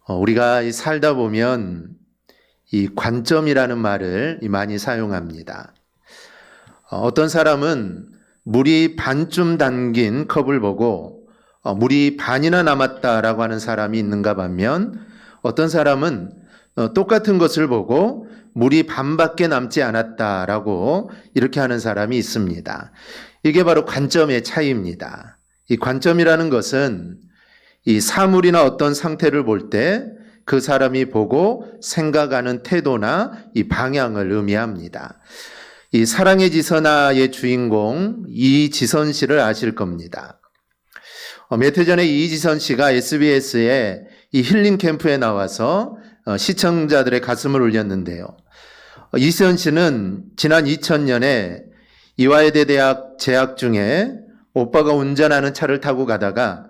우리가 살다 보면 이 관점이라는 말을 많이 사용합니다. 어떤 사람은 물이 반쯤 담긴 컵을 보고 물이 반이나 남았다라고 하는 사람이 있는가 반면 어떤 사람은 똑같은 것을 보고 물이 반밖에 남지 않았다라고 이렇게 하는 사람이 있습니다. 이게 바로 관점의 차이입니다. 이 관점이라는 것은 이 사물이나 어떤 상태를 볼 때 그 사람이 보고 생각하는 태도나 이 방향을 의미합니다. 이 사랑의 지선아의 주인공 이지선 씨를 아실 겁니다. 몇 해 전에 이지선 씨가 SBS의 이 힐링 캠프에 나와서 시청자들의 가슴을 울렸는데요. 이지선 씨는 지난 2000년에 이화여대 대학 재학 중에 오빠가 운전하는 차를 타고 가다가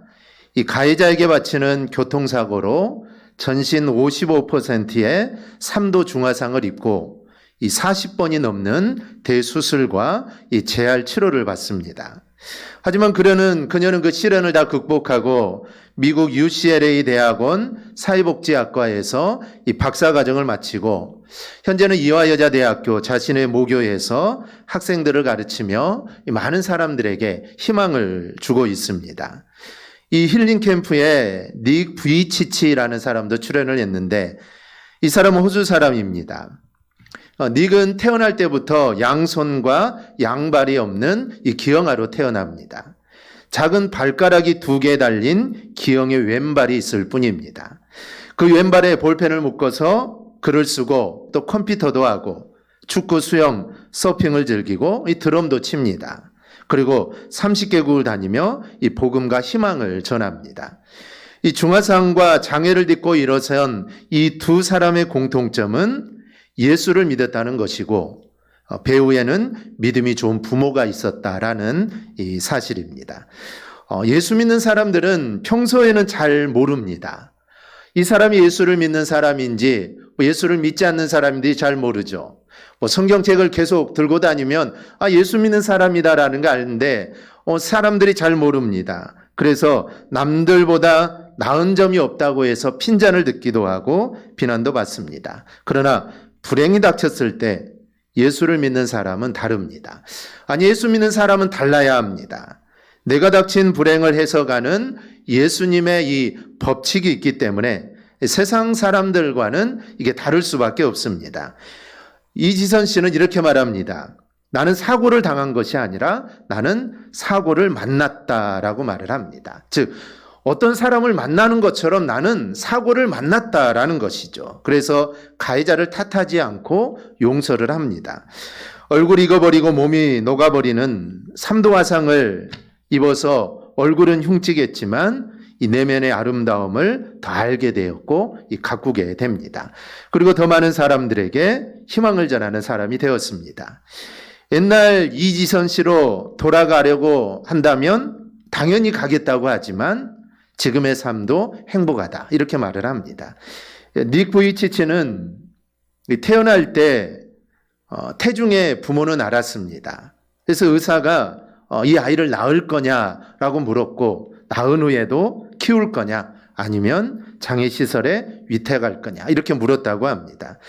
이 가해자에게 바치는 교통사고로 전신 55%의 3도 중화상을 입고 이 40번이 넘는 대수술과 이 재활 치료를 받습니다. 하지만 그녀는 그 시련을 다 극복하고 미국 UCLA 대학원 사회복지학과에서 이 박사과정을 마치고 현재는 이화여자대학교 자신의 모교에서 학생들을 가르치며 많은 사람들에게 희망을 주고 있습니다. 이 힐링 캠프에 닉 부이치치라는 사람도 출연을 했는데 이 사람은 호주 사람입니다. 닉은 태어날 때부터 양손과 양발이 없는 이 기형아로 태어납니다. 작은 발가락이 2개 달린 기형의 왼발이 있을 뿐입니다. 그 왼발에 볼펜을 묶어서 글을 쓰고 또 컴퓨터도 하고 축구, 수영, 서핑을 즐기고 이 드럼도 칩니다. 그리고 30개국을 다니며 이 복음과 희망을 전합니다. 이 중화상과 장애를 딛고 일어선 이 두 사람의 공통점은 예수를 믿었다는 것이고 배우에는 믿음이 좋은 부모가 있었다라는 이 사실입니다. 예수 믿는 사람들은 평소에는 잘 모릅니다. 이 사람이 예수를 믿는 사람인지 예수를 믿지 않는 사람인지 잘 모르죠. 성경책을 계속 들고 다니면 예수 믿는 사람이다라는 거 아는데 사람들이 잘 모릅니다. 그래서 남들보다 나은 점이 없다고 해서 핀잔을 듣기도 하고 비난도 받습니다. 그러나 불행이 닥쳤을 때 예수를 믿는 사람은 다릅니다. 예수 믿는 사람은 달라야 합니다. 내가 닥친 불행을 해석하는 예수님의 이 법칙이 있기 때문에 세상 사람들과는 이게 다를 수밖에 없습니다. 이지선 씨는 이렇게 말합니다. 나는 사고를 당한 것이 아니라 나는 사고를 만났다라고 말을 합니다. 즉 어떤 사람을 만나는 것처럼 나는 사고를 만났다라는 것이죠. 그래서 가해자를 탓하지 않고 용서를 합니다. 얼굴이 익어버리고 몸이 녹아버리는 3도 화상을 입어서 얼굴은 흉측했지만 이 내면의 아름다움을 더 알게 되었고 가꾸게 됩니다. 그리고 더 많은 사람들에게 희망을 전하는 사람이 되었습니다. 옛날 이지선 씨로 돌아가려고 한다면 당연히 가겠다고 하지만 지금의 삶도 행복하다 이렇게 말을 합니다. 닉 부이치치는 태어날 때 태중의 부모는 알았습니다. 그래서 의사가 이 아이를 낳을 거냐라고 물었고 낳은 후에도 키울 거냐 아니면 장애시설에 위탁할 거냐 이렇게 물었다고 합니다.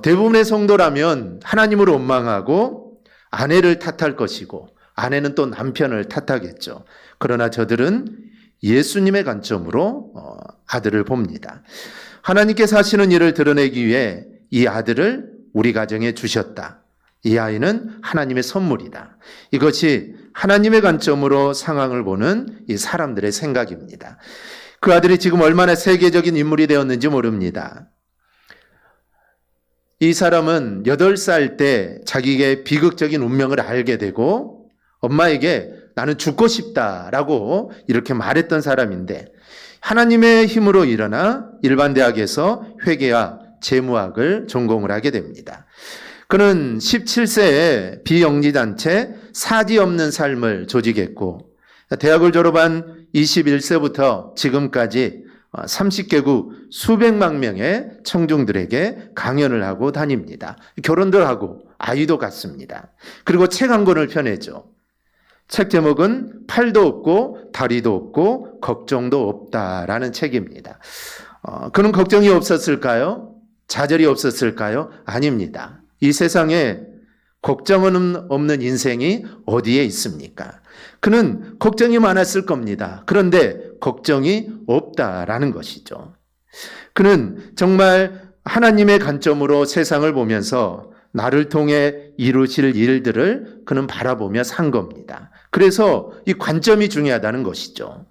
대부분의 성도라면 하나님을 원망하고 아내를 탓할 것이고 아내는 또 남편을 탓하겠죠. 그러나 저들은 예수님의 관점으로 아들을 봅니다. 하나님께서 하시는 일을 드러내기 위해 이 아들을 우리 가정에 주셨다. 이 아이는 하나님의 선물이다. 이것이 하나님의 관점으로 상황을 보는 이 사람들의 생각입니다. 그 아들이 지금 얼마나 세계적인 인물이 되었는지 모릅니다. 이 사람은 8살 때 자기의 비극적인 운명을 알게 되고 엄마에게 나는 죽고 싶다라고 이렇게 말했던 사람인데 하나님의 힘으로 일어나 일반 대학에서 회계와 재무학을 전공을 하게 됩니다. 그는 17세에 비영리단체 사지 없는 삶을 조직했고 대학을 졸업한 21세부터 지금까지 30개국 수백만 명의 청중들에게 강연을 하고 다닙니다. 결혼도 하고 아이도 갖습니다. 그리고 책 한 권을 펴내죠. 책 제목은 팔도 없고 다리도 없고 걱정도 없다라는 책입니다. 그는 걱정이 없었을까요? 좌절이 없었을까요? 아닙니다. 이 세상에 걱정은 없는 인생이 어디에 있습니까? 그는 걱정이 많았을 겁니다. 그런데 걱정이 없다라는 것이죠. 그는 정말 하나님의 관점으로 세상을 보면서 나를 통해 이루실 일들을 그는 바라보며 산 겁니다. 그래서 이 관점이 중요하다는 것이죠.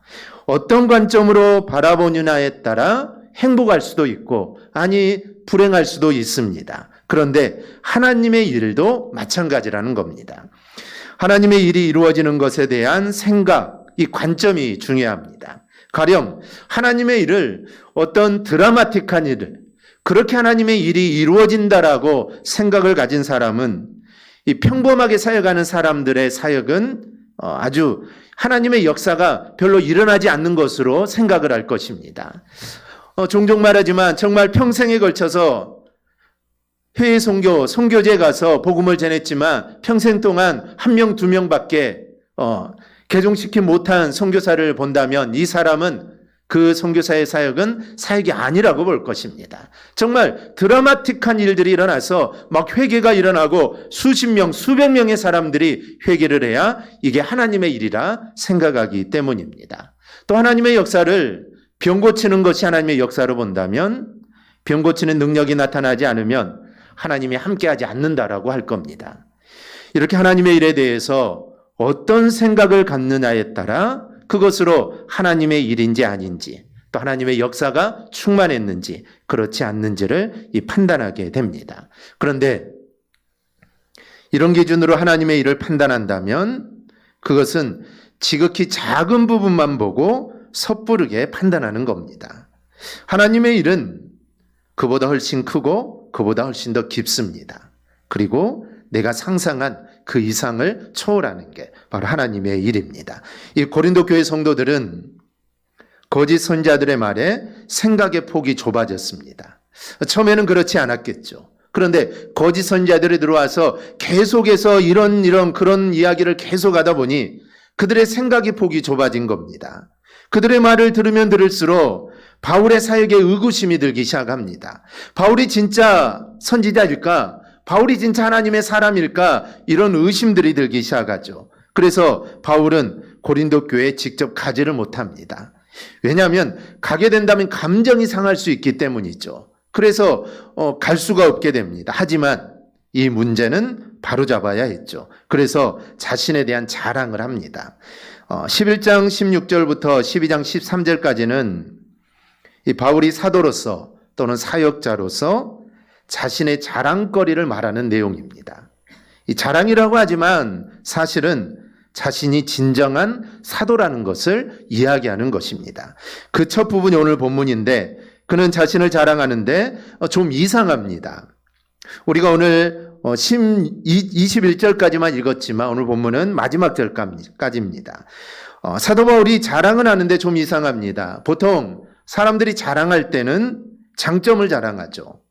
어떤 관점으로 바라보느냐에 따라 행복할 수도 있고 아니 불행할 수도 있습니다. 그런데 하나님의 일도 마찬가지라는 겁니다. 하나님의 일이 이루어지는 것에 대한 생각, 이 관점이 중요합니다. 가령 하나님의 일을 어떤 드라마틱한 일을 그렇게 하나님의 일이 이루어진다라고 생각을 가진 사람은 이 평범하게 사역하는 사람들의 사역은 아주 하나님의 역사가 별로 일어나지 않는 것으로 생각을 할 것입니다. 종종 말하지만 정말 평생에 걸쳐서 해외 선교제 가서 복음을 전했지만 평생 동안 1명, 2명밖에 개종시키 못한 선교사를 본다면 이 사람은 그 선교사의 사역은 사역이 아니라고 볼 것입니다. 정말 드라마틱한 일들이 일어나서 막 회개가 일어나고 수십 명, 수백 명의 사람들이 회개를 해야 이게 하나님의 일이라 생각하기 때문입니다. 또 하나님의 역사를 병 고치는 것이 하나님의 역사로 본다면 병 고치는 능력이 나타나지 않으면 하나님이 함께하지 않는다라고 할 겁니다. 이렇게 하나님의 일에 대해서 어떤 생각을 갖느냐에 따라 그것으로 하나님의 일인지 아닌지 또 하나님의 역사가 충만했는지 그렇지 않는지를 판단하게 됩니다. 그런데 이런 기준으로 하나님의 일을 판단한다면 그것은 지극히 작은 부분만 보고 섣부르게 판단하는 겁니다. 하나님의 일은 그보다 훨씬 크고 그보다 훨씬 더 깊습니다. 그리고 내가 상상한 그 이상을 초월하는 게 바로 하나님의 일입니다. 이 고린도 교회 성도들은 거짓 선지자들의 말에 생각의 폭이 좁아졌습니다. 처음에는 그렇지 않았겠죠. 그런데 거짓 선지자들이 들어와서 계속해서 이런 그런 이야기를 계속하다 보니 그들의 생각의 폭이 좁아진 겁니다. 그들의 말을 들으면 들을수록 바울의 사역에 의구심이 들기 시작합니다. 바울이 진짜 선지자일까? 바울이 진짜 하나님의 사람일까? 이런 의심들이 들기 시작하죠. 그래서 바울은 고린도 교회에 직접 가지를 못합니다. 왜냐하면 가게 된다면 감정이 상할 수 있기 때문이죠. 그래서 갈 수가 없게 됩니다. 하지만 이 문제는 바로잡아야 했죠. 그래서 자신에 대한 자랑을 합니다. 11장 16절부터 12장 13절까지는 이 바울이 사도로서 또는 사역자로서 자신의 자랑거리를 말하는 내용입니다. 이 자랑이라고 하지만 사실은 자신이 진정한 사도라는 것을 이야기하는 것입니다. 그 첫 부분이 오늘 본문인데 그는 자신을 자랑하는데 좀 이상합니다. 우리가 오늘 21절까지만 읽었지만 오늘 본문은 마지막 절까지입니다. 사도 바울이 자랑은 하는데 좀 이상합니다. 보통 사람들이 자랑할 때는 장점을 자랑하죠.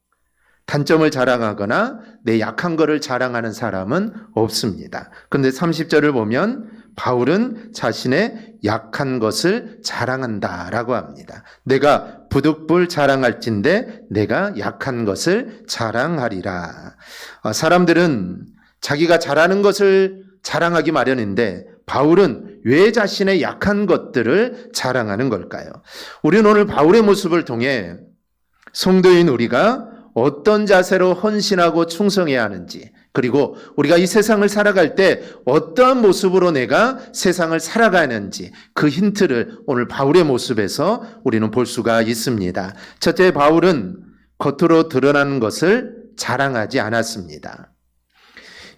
단점을 자랑하거나 내 약한 거를 자랑하는 사람은 없습니다. 그런데 30절을 보면 바울은 자신의 약한 것을 자랑한다라고 합니다. 내가 부득불 자랑할진대 내가 약한 것을 자랑하리라. 사람들은 자기가 잘하는 것을 자랑하기 마련인데 바울은 왜 자신의 약한 것들을 자랑하는 걸까요? 우리는 오늘 바울의 모습을 통해 성도인 우리가 어떤 자세로 헌신하고 충성해야 하는지 그리고 우리가 이 세상을 살아갈 때 어떠한 모습으로 내가 세상을 살아가는지 그 힌트를 오늘 바울의 모습에서 우리는 볼 수가 있습니다. 첫째, 바울은 겉으로 드러나는 것을 자랑하지 않았습니다.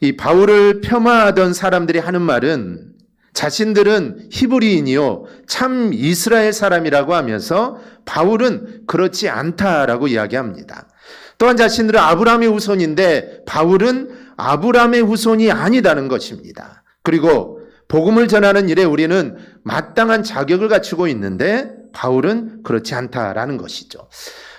이 바울을 폄하하던 사람들이 하는 말은 자신들은 히브리인이요 참 이스라엘 사람이라고 하면서 바울은 그렇지 않다라고 이야기합니다. 또한 자신들은 아브라함의 후손인데 바울은 아브라함의 후손이 아니다는 것입니다. 그리고 복음을 전하는 일에 우리는 마땅한 자격을 갖추고 있는데 바울은 그렇지 않다라는 것이죠.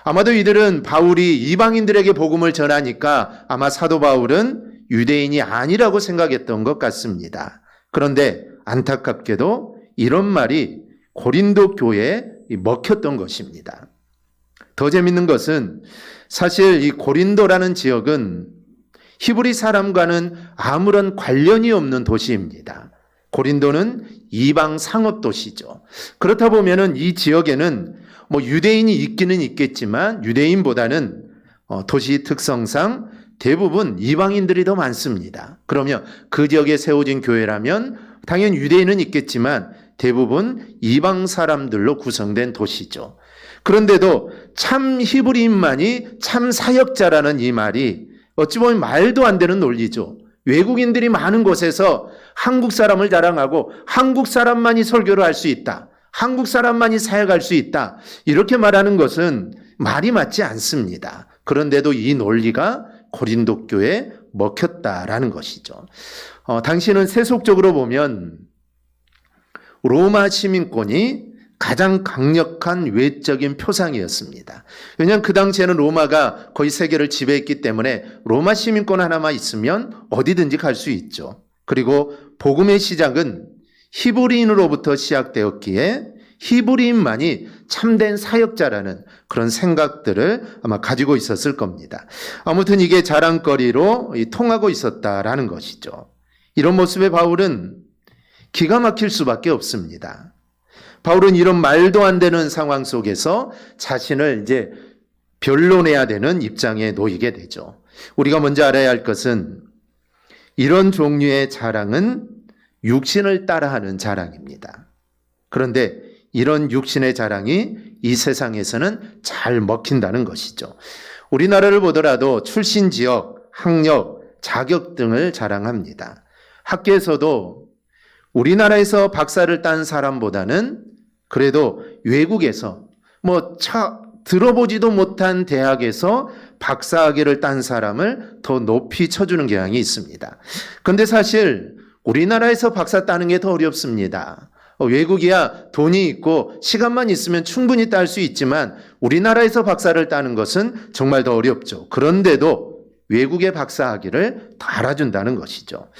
아마도 이들은 바울이 이방인들에게 복음을 전하니까 아마 사도 바울은 유대인이 아니라고 생각했던 것 같습니다. 그런데 안타깝게도 이런 말이 고린도 교회에 먹혔던 것입니다. 더 재밌는 것은 사실 이 고린도라는 지역은 히브리 사람과는 아무런 관련이 없는 도시입니다. 고린도는 이방 상업 도시죠. 그렇다 보면은 이 지역에는 유대인이 있기는 있겠지만 유대인보다는 도시 특성상 대부분 이방인들이 더 많습니다. 그러면 그 지역에 세워진 교회라면 당연히 유대인은 있겠지만 대부분 이방 사람들로 구성된 도시죠. 그런데도 참 히브리인만이 참 사역자라는 이 말이 어찌 보면 말도 안 되는 논리죠. 외국인들이 많은 곳에서 한국 사람을 자랑하고 한국 사람만이 설교를 할 수 있다. 한국 사람만이 사역할 수 있다. 이렇게 말하는 것은 말이 맞지 않습니다. 그런데도 이 논리가 고린도 교회에 먹혔다라는 것이죠. 당시는 세속적으로 보면 로마 시민권이 가장 강력한 외적인 표상이었습니다. 왜냐하면 그 당시에는 로마가 거의 세계를 지배했기 때문에 로마 시민권 하나만 있으면 어디든지 갈 수 있죠. 그리고 복음의 시작은 히브리인으로부터 시작되었기에 히브리인만이 참된 사역자라는 그런 생각들을 아마 가지고 있었을 겁니다. 아무튼 이게 자랑거리로 통하고 있었다라는 것이죠. 이런 모습의 바울은 기가 막힐 수밖에 없습니다. 바울은 이런 말도 안 되는 상황 속에서 자신을 이제 변론해야 되는 입장에 놓이게 되죠. 우리가 먼저 알아야 할 것은 이런 종류의 자랑은 육신을 따라하는 자랑입니다. 그런데 이런 육신의 자랑이 이 세상에서는 잘 먹힌다는 것이죠. 우리나라를 보더라도 출신 지역, 학력, 자격 등을 자랑합니다. 학교에서도 우리나라에서 박사를 딴 사람보다는 그래도 외국에서 들어보지도 못한 대학에서 박사학위를 딴 사람을 더 높이 쳐주는 경향이 있습니다. 그런데 사실 우리나라에서 박사 따는 게 더 어렵습니다. 외국이야 돈이 있고 시간만 있으면 충분히 딸 수 있지만 우리나라에서 박사를 따는 것은 정말 더 어렵죠. 그런데도 외국의 박사학위를 더 알아준다는 것이죠.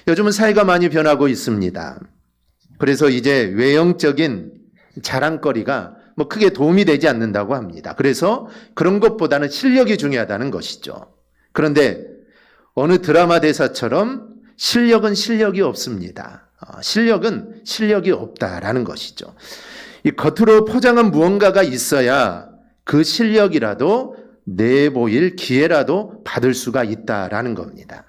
요즘은 사회가 많이 변하고 있습니다. 그래서 이제 외형적인 자랑거리가 크게 도움이 되지 않는다고 합니다. 그래서 그런 것보다는 실력이 중요하다는 것이죠. 그런데 어느 드라마 대사처럼 실력은 실력이 없습니다. 실력은 실력이 없다라는 것이죠. 이 겉으로 포장한 무언가가 있어야 그 실력이라도 내보일 기회라도 받을 수가 있다라는 겁니다.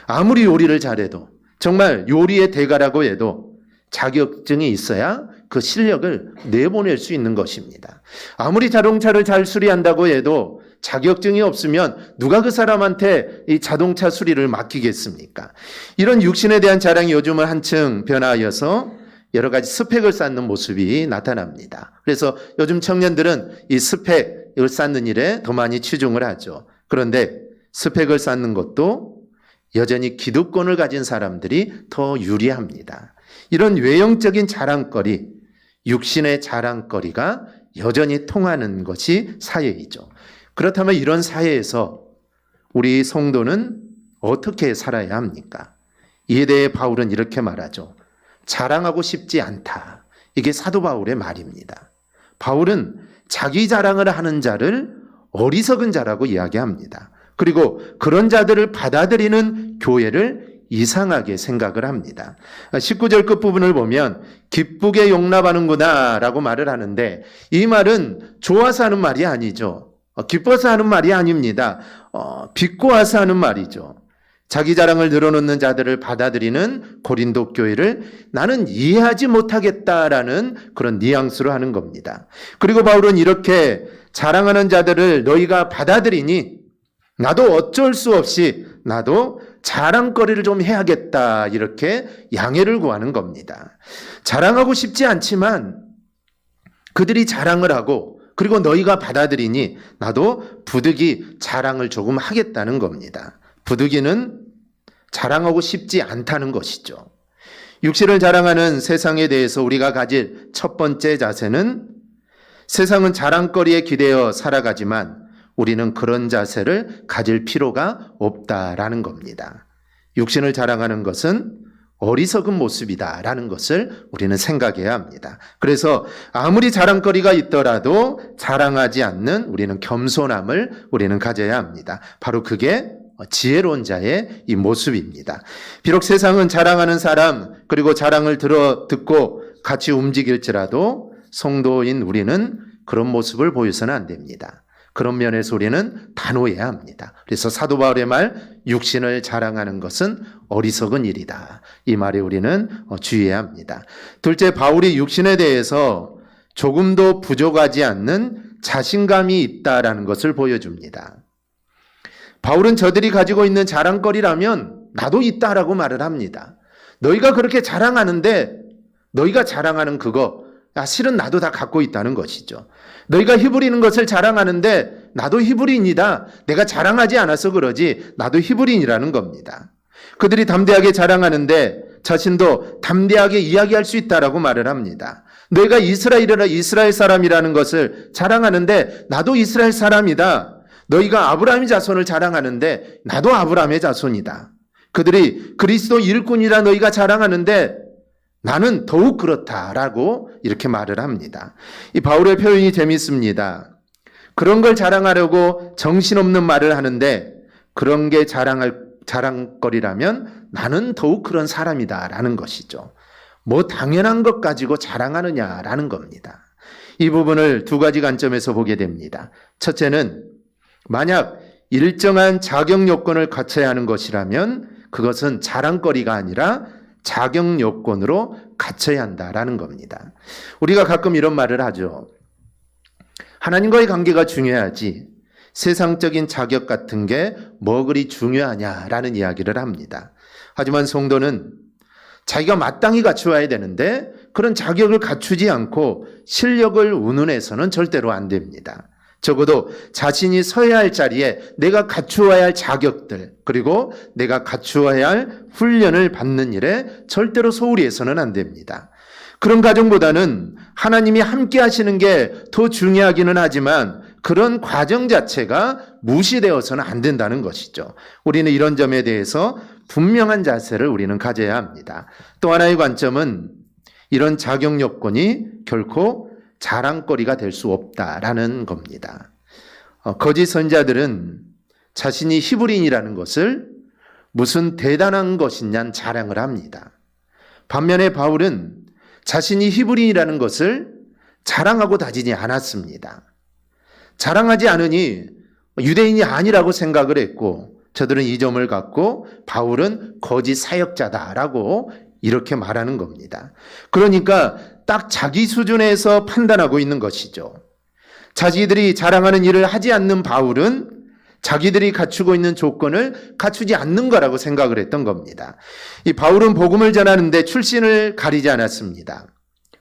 아무리 요리를 잘해도 정말 요리의 대가라고 해도 자격증이 있어야 그 실력을 내보낼 수 있는 것입니다. 아무리 자동차를 잘 수리한다고 해도 자격증이 없으면 누가 그 사람한테 이 자동차 수리를 맡기겠습니까? 이런 육신에 대한 자랑이 요즘은 한층 변화하여서 여러 가지 스펙을 쌓는 모습이 나타납니다. 그래서 요즘 청년들은 이 스펙을 쌓는 일에 더 많이 치중을 하죠. 그런데 스펙을 쌓는 것도 여전히 기득권을 가진 사람들이 더 유리합니다. 이런 외형적인 자랑거리, 육신의 자랑거리가 여전히 통하는 것이 사회이죠. 그렇다면 이런 사회에서 우리 성도는 어떻게 살아야 합니까? 이에 대해 바울은 이렇게 말하죠. 자랑하고 싶지 않다. 이게 사도 바울의 말입니다. 바울은 자기 자랑을 하는 자를 어리석은 자라고 이야기합니다. 그리고 그런 자들을 받아들이는 교회를 이상하게 생각을 합니다. 19절 끝부분을 보면 기쁘게 용납하는구나 라고 말을 하는데 이 말은 좋아서 하는 말이 아니죠. 기뻐서 하는 말이 아닙니다. 비꼬아서 하는 말이죠. 자기 자랑을 늘어놓는 자들을 받아들이는 고린도 교회를 나는 이해하지 못하겠다라는 그런 뉘앙스로 하는 겁니다. 그리고 바울은 이렇게 자랑하는 자들을 너희가 받아들이니 나도 어쩔 수 없이 나도 자랑거리를 좀 해야겠다 이렇게 양해를 구하는 겁니다. 자랑하고 싶지 않지만 그들이 자랑을 하고 그리고 너희가 받아들이니 나도 부득이 자랑을 조금 하겠다는 겁니다. 부득이는 자랑하고 싶지 않다는 것이죠. 육신을 자랑하는 세상에 대해서 우리가 가질 첫 번째 자세는 세상은 자랑거리에 기대어 살아가지만 우리는 그런 자세를 가질 필요가 없다라는 겁니다. 육신을 자랑하는 것은 어리석은 모습이다라는 것을 우리는 생각해야 합니다. 그래서 아무리 자랑거리가 있더라도 자랑하지 않는 우리는 겸손함을 우리는 가져야 합니다. 바로 그게 지혜로운 자의 이 모습입니다. 비록 세상은 자랑하는 사람 그리고 자랑을 듣고 같이 움직일지라도 성도인 우리는 그런 모습을 보여서는 안 됩니다. 그런 면에서 우리는 단호해야 합니다. 그래서 사도 바울의 말, 육신을 자랑하는 것은 어리석은 일이다. 이 말에 우리는 주의해야 합니다. 둘째, 바울이 육신에 대해서 조금도 부족하지 않는 자신감이 있다라는 것을 보여줍니다. 바울은 저들이 가지고 있는 자랑거리라면 나도 있다라고 말을 합니다. 너희가 그렇게 자랑하는데 너희가 자랑하는 그거 실은 나도 다 갖고 있다는 것이죠. 너희가 히브리는 것을 자랑하는데 나도 히브리인이다. 내가 자랑하지 않아서 그러지 나도 히브리인이라는 겁니다. 그들이 담대하게 자랑하는데 자신도 담대하게 이야기할 수 있다라고 말을 합니다. 너희가 이스라엘 사람이라는 것을 자랑하는데 나도 이스라엘 사람이다. 너희가 아브라함의 자손을 자랑하는데 나도 아브라함의 자손이다. 그들이 그리스도 일꾼이라 너희가 자랑하는데 나는 더욱 그렇다라고 이렇게 말을 합니다. 이 바울의 표현이 재밌습니다. 그런 걸 자랑하려고 정신없는 말을 하는데 그런 게 자랑거리라면 나는 더욱 그런 사람이다라는 것이죠. 뭐 당연한 것 가지고 자랑하느냐라는 겁니다. 이 부분을 두 가지 관점에서 보게 됩니다. 첫째는 만약 일정한 자격 요건을 갖춰야 하는 것이라면 그것은 자랑거리가 아니라 자격 요건으로 갖춰야 한다라는 겁니다. 우리가 가끔 이런 말을 하죠. 하나님과의 관계가 중요하지 세상적인 자격 같은 게 뭐 그리 중요하냐라는 이야기를 합니다. 하지만 성도는 자기가 마땅히 갖추어야 되는데 그런 자격을 갖추지 않고 실력을 운운해서는 절대로 안 됩니다. 적어도 자신이 서야 할 자리에 내가 갖추어야 할 자격들 그리고 내가 갖추어야 할 훈련을 받는 일에 절대로 소홀히 해서는 안 됩니다. 그런 과정보다는 하나님이 함께 하시는 게 더 중요하기는 하지만 그런 과정 자체가 무시되어서는 안 된다는 것이죠. 우리는 이런 점에 대해서 분명한 자세를 우리는 가져야 합니다. 또 하나의 관점은 이런 자격 요건이 결코 자랑거리가 될 수 없다라는 겁니다. 거짓 선자들은 자신이 히브리인이라는 것을 무슨 대단한 것이냐는 자랑을 합니다. 반면에 바울은 자신이 히브리인이라는 것을 자랑하고 다니지 않았습니다. 자랑하지 않으니 유대인이 아니라고 생각을 했고 저들은 이 점을 갖고 바울은 거짓 사역자다라고 이렇게 말하는 겁니다. 그러니까 딱 자기 수준에서 판단하고 있는 것이죠. 자기들이 자랑하는 일을 하지 않는 바울은 자기들이 갖추고 있는 조건을 갖추지 않는 거라고 생각을 했던 겁니다. 이 바울은 복음을 전하는데 출신을 가리지 않았습니다.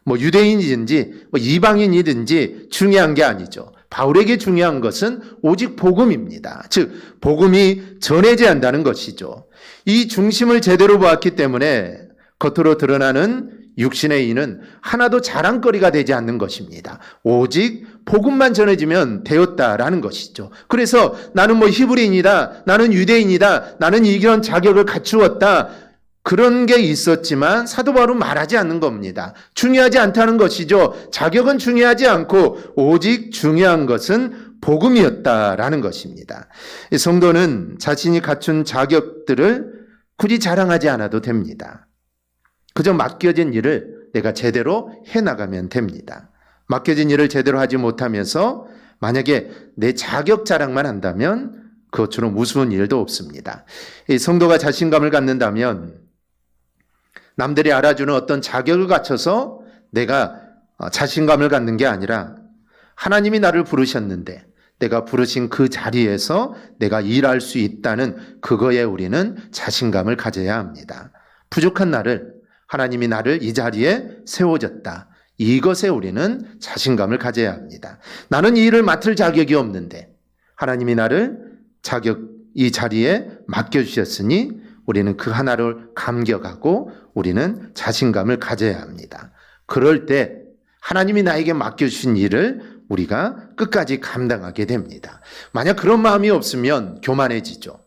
뭐 유대인이든지 뭐 이방인이든지 중요한 게 아니죠. 바울에게 중요한 것은 오직 복음입니다. 즉 복음이 전해져야 한다는 것이죠. 이 중심을 제대로 보았기 때문에 겉으로 드러나는 육신의 인은 하나도 자랑거리가 되지 않는 것입니다. 오직 복음만 전해지면 되었다라는 것이죠. 그래서 나는 뭐 히브리인이다, 나는 유대인이다, 나는 이런 자격을 갖추었다. 그런 게 있었지만 사도 바울은 말하지 않는 겁니다. 중요하지 않다는 것이죠. 자격은 중요하지 않고 오직 중요한 것은 복음이었다라는 것입니다. 성도는 자신이 갖춘 자격들을 굳이 자랑하지 않아도 됩니다. 그저 맡겨진 일을 내가 제대로 해나가면 됩니다. 맡겨진 일을 제대로 하지 못하면서 만약에 내 자격 자랑만 한다면 그것처럼 우스운 일도 없습니다. 이 성도가 자신감을 갖는다면 남들이 알아주는 어떤 자격을 갖춰서 내가 자신감을 갖는 게 아니라 하나님이 나를 부르셨는데 내가 부르신 그 자리에서 내가 일할 수 있다는 그거에 우리는 자신감을 가져야 합니다. 부족한 나를 하나님이 나를 이 자리에 세워졌다. 이것에 우리는 자신감을 가져야 합니다. 나는 이 일을 맡을 자격이 없는데 하나님이 나를 이 자리에 맡겨주셨으니 우리는 그 하나를 감격하고 우리는 자신감을 가져야 합니다. 그럴 때 하나님이 나에게 맡겨주신 일을 우리가 끝까지 감당하게 됩니다. 만약 그런 마음이 없으면 교만해지죠.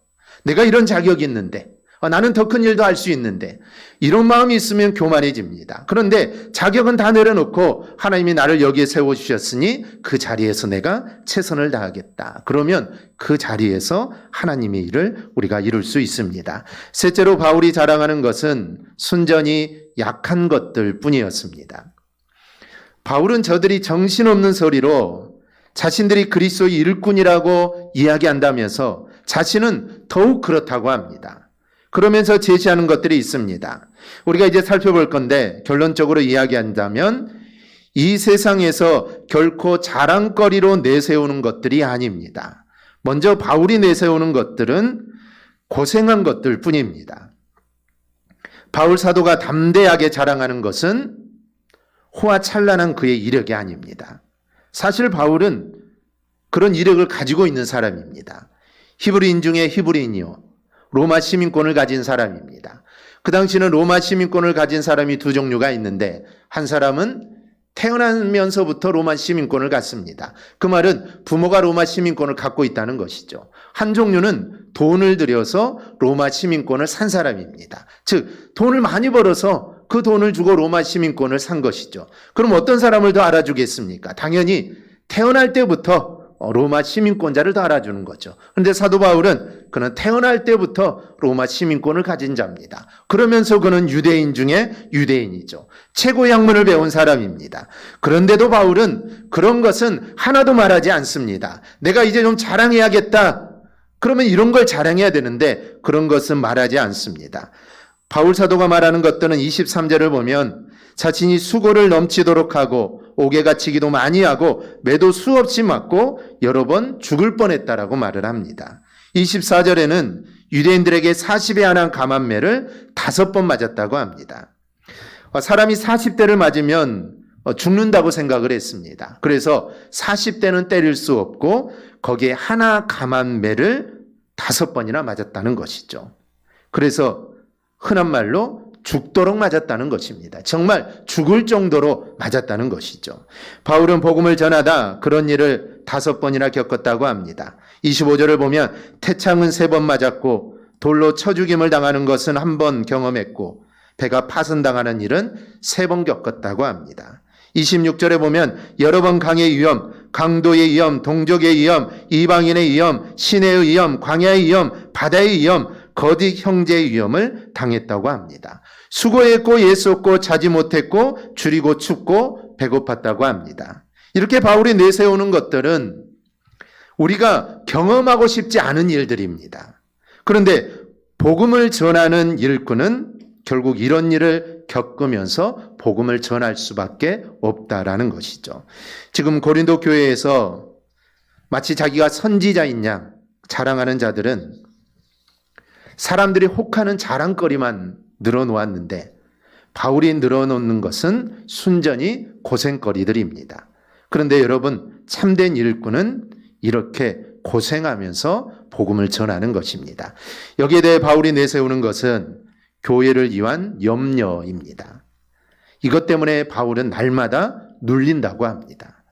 내가 이런 자격이 있는데 나는 더 큰 일도 할 수 있는데 이런 마음이 있으면 교만해집니다. 그런데 자격은 다 내려놓고 하나님이 나를 여기에 세워주셨으니 그 자리에서 내가 최선을 다하겠다. 그러면 그 자리에서 하나님의 일을 우리가 이룰 수 있습니다. 셋째로 바울이 자랑하는 것은 순전히 약한 것들 뿐이었습니다. 바울은 저들이 정신없는 소리로 자신들이 그리스도의 일꾼이라고 이야기한다면서 자신은 더욱 그렇다고 합니다. 그러면서 제시하는 것들이 있습니다. 우리가 이제 살펴볼 건데 결론적으로 이야기한다면 이 세상에서 결코 자랑거리로 내세우는 것들이 아닙니다. 먼저 바울이 내세우는 것들은 고생한 것들 뿐입니다. 바울 사도가 담대하게 자랑하는 것은 호화찬란한 그의 이력이 아닙니다. 사실 바울은 그런 이력을 가지고 있는 사람입니다. 히브리인 중에 히브리인이요, 로마 시민권을 가진 사람입니다. 그 당시는 로마 시민권을 가진 사람이 두 종류가 있는데 한 사람은 태어나면서부터 로마 시민권을 갖습니다. 그 말은 부모가 로마 시민권을 갖고 있다는 것이죠. 한 종류는 돈을 들여서 로마 시민권을 산 사람입니다. 즉 돈을 많이 벌어서 그 돈을 주고 로마 시민권을 산 것이죠. 그럼 어떤 사람을 더 알아주겠습니까? 당연히 태어날 때부터 로마 시민권자를 더 알아주는 거죠. 그런데 사도 바울은 그는 태어날 때부터 로마 시민권을 가진 자입니다. 그러면서 그는 유대인 중에 유대인이죠. 최고의 학문을 배운 사람입니다. 그런데도 바울은 그런 것은 하나도 말하지 않습니다. 내가 이제 좀 자랑해야겠다. 그러면 이런 걸 자랑해야 되는데 그런 것은 말하지 않습니다. 바울 사도가 말하는 것들은 23절을 보면 자신이 수고를 넘치도록 하고 옥에 갇히기도 많이 하고 매도 수없이 맞고 여러 번 죽을 뻔했다라고 말을 합니다. 24절에는 유대인들에게 40에 한한 감한매를 5번 맞았다고 합니다. 사람이 40대를 맞으면 죽는다고 생각을 했습니다. 그래서 40대는 때릴 수 없고 거기에 하나 감한매를 5번이나 맞았다는 것이죠. 그래서 흔한 말로 죽도록 맞았다는 것입니다. 정말 죽을 정도로 맞았다는 것이죠. 바울은 복음을 전하다 그런 일을 5번이나 겪었다고 합니다. 25절을 보면 태창은 3번 맞았고 돌로 쳐 죽임을 당하는 것은 1번 경험했고 배가 파손당하는 일은 3번 겪었다고 합니다. 26절에 보면 여러 번 강의 위험, 강도의 위험, 동족의 위험, 이방인의 위험, 시내의 위험, 광야의 위험, 바다의 위험, 거짓 형제의 위험을 당했다고 합니다. 수고했고 애썼고 자지 못했고 줄이고 춥고 배고팠다고 합니다. 이렇게 바울이 내세우는 것들은 우리가 경험하고 싶지 않은 일들입니다. 그런데 복음을 전하는 일꾼은 결국 이런 일을 겪으면서 복음을 전할 수밖에 없다라는 것이죠. 지금 고린도 교회에서 마치 자기가 선지자인 양 자랑하는 자들은 사람들이 혹하는 자랑거리만 늘어놓았는데 바울이 늘어놓는 것은 순전히 고생거리들입니다. 그런데 여러분, 참된 일꾼은 이렇게 고생하면서 복음을 전하는 것입니다. 여기에 대해 바울이 내세우는 것은 교회를 위한 염려입니다. 이것 때문에 바울은 날마다 눌린다고 합니다.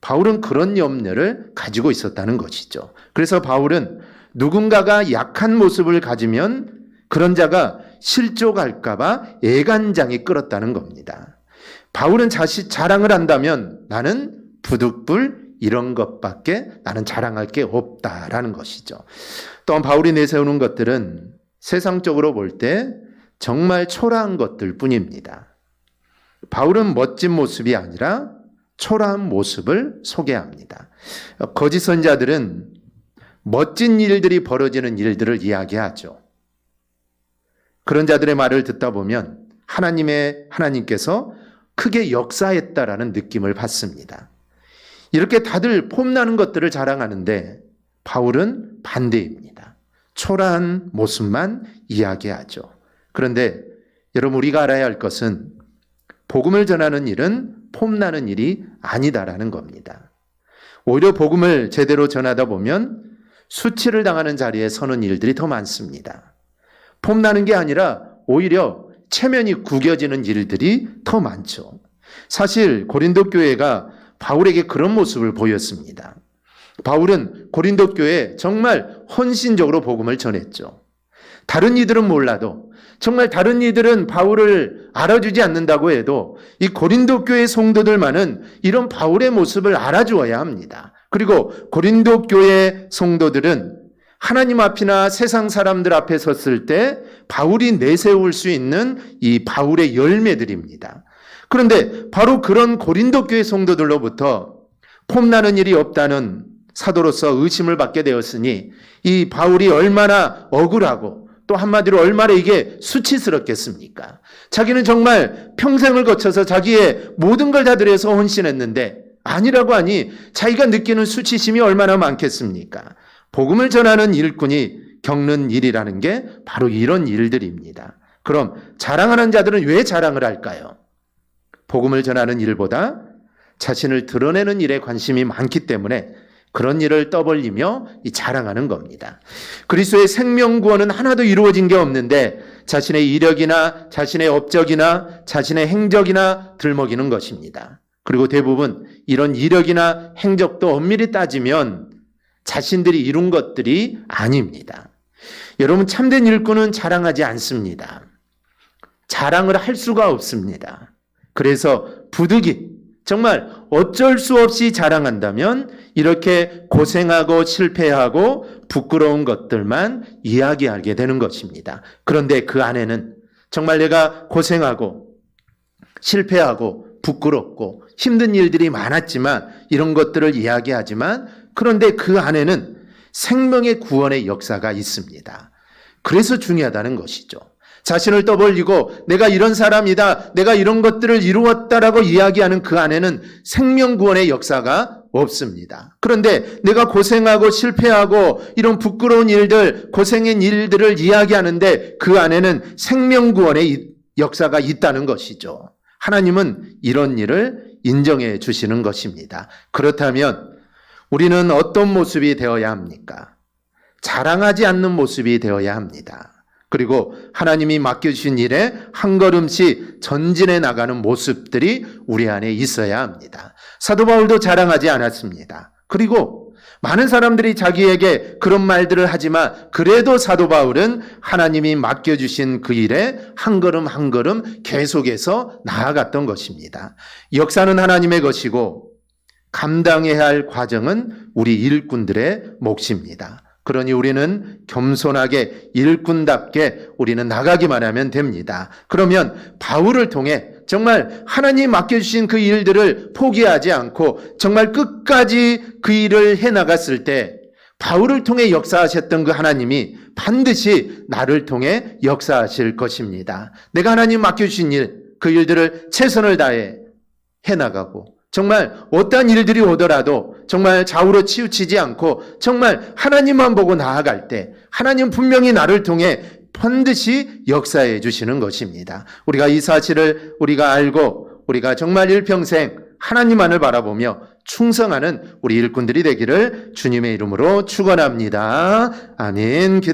바울은 그런 염려를 가지고 있었다는 것이죠. 그래서 바울은 누군가가 약한 모습을 가지면 그런 자가 실족할까 봐 애간장이 끓었다는 겁니다. 바울은 자신 자랑을 한다면 나는 부득불 이런 것밖에 나는 자랑할 게 없다라는 것이죠. 또한 바울이 내세우는 것들은 세상적으로 볼 때 정말 초라한 것들 뿐입니다. 바울은 멋진 모습이 아니라 초라한 모습을 소개합니다. 거짓 선자들은 멋진 일들이 벌어지는 일들을 이야기하죠. 그런 자들의 말을 듣다 보면 하나님께서 크게 역사했다라는 느낌을 받습니다. 이렇게 다들 폼나는 것들을 자랑하는데 바울은 반대입니다. 초라한 모습만 이야기하죠. 그런데 여러분, 우리가 알아야 할 것은 복음을 전하는 일은 폼나는 일이 아니다라는 겁니다. 오히려 복음을 제대로 전하다 보면 수치를 당하는 자리에 서는 일들이 더 많습니다. 폼나는 게 아니라 오히려 체면이 구겨지는 일들이 더 많죠. 사실 고린도 교회가 바울에게 그런 모습을 보였습니다. 바울은 고린도 교회에 정말 헌신적으로 복음을 전했죠. 다른 이들은 몰라도, 정말 다른 이들은 바울을 알아주지 않는다고 해도 이 고린도 교회 성도들만은 이런 바울의 모습을 알아주어야 합니다. 그리고 고린도 교회 성도들은 하나님 앞이나 세상 사람들 앞에 섰을 때 바울이 내세울 수 있는 이 바울의 열매들입니다. 그런데 바로 그런 고린도 교회 성도들로부터 폼나는 일이 없다는 사도로서 의심을 받게 되었으니 이 바울이 얼마나 억울하고 또 한마디로 얼마나 이게 수치스럽겠습니까? 자기는 정말 평생을 거쳐서 자기의 모든 걸 다 들여서 헌신했는데 아니라고 하니 자기가 느끼는 수치심이 얼마나 많겠습니까? 복음을 전하는 일꾼이 겪는 일이라는 게 바로 이런 일들입니다. 그럼 자랑하는 자들은 왜 자랑을 할까요? 복음을 전하는 일보다 자신을 드러내는 일에 관심이 많기 때문에 그런 일을 떠벌리며 자랑하는 겁니다. 그리스도의 생명구원은 하나도 이루어진 게 없는데 자신의 이력이나 자신의 업적이나 자신의 행적이나 들먹이는 것입니다. 그리고 대부분 이런 이력이나 행적도 엄밀히 따지면 자신들이 이룬 것들이 아닙니다. 여러분, 참된 일꾼은 자랑하지 않습니다. 자랑을 할 수가 없습니다. 그래서 부득이 정말 어쩔 수 없이 자랑한다면 이렇게 고생하고 실패하고 부끄러운 것들만 이야기하게 되는 것입니다. 그런데 그 안에는 정말 내가 고생하고 실패하고 부끄럽고 힘든 일들이 많았지만 이런 것들을 이야기하지만 그런데 그 안에는 생명의 구원의 역사가 있습니다. 그래서 중요하다는 것이죠. 자신을 떠벌리고 내가 이런 사람이다, 내가 이런 것들을 이루었다라고 이야기하는 그 안에는 생명 구원의 역사가 없습니다. 그런데 내가 고생하고 실패하고 이런 부끄러운 일들, 고생한 일들을 이야기하는데 그 안에는 생명 구원의 역사가 있다는 것이죠. 하나님은 이런 일을 인정해 주시는 것입니다. 그렇다면 우리는 어떤 모습이 되어야 합니까? 자랑하지 않는 모습이 되어야 합니다. 그리고 하나님이 맡겨주신 일에 한 걸음씩 전진해 나가는 모습들이 우리 안에 있어야 합니다. 사도 바울도 자랑하지 않았습니다. 그리고 많은 사람들이 자기에게 그런 말들을 하지만 그래도 사도 바울은 하나님이 맡겨주신 그 일에 한 걸음 한 걸음 계속해서 나아갔던 것입니다. 역사는 하나님의 것이고 감당해야 할 과정은 우리 일꾼들의 몫입니다. 그러니 우리는 겸손하게 일꾼답게 우리는 나가기만 하면 됩니다. 그러면 바울을 통해 정말 하나님 맡겨주신 그 일들을 포기하지 않고 정말 끝까지 그 일을 해나갔을 때 바울을 통해 역사하셨던 그 하나님이 반드시 나를 통해 역사하실 것입니다. 내가 하나님 맡겨주신 일, 그 일들을 최선을 다해 해나가고 정말 어떠한 일들이 오더라도 정말 좌우로 치우치지 않고 정말 하나님만 보고 나아갈 때 하나님 분명히 나를 통해 반드시 역사해 주시는 것입니다. 우리가 이 사실을 우리가 알고 우리가 정말 일평생 하나님만을 바라보며 충성하는 우리 일꾼들이 되기를 주님의 이름으로 축원합니다. 아멘.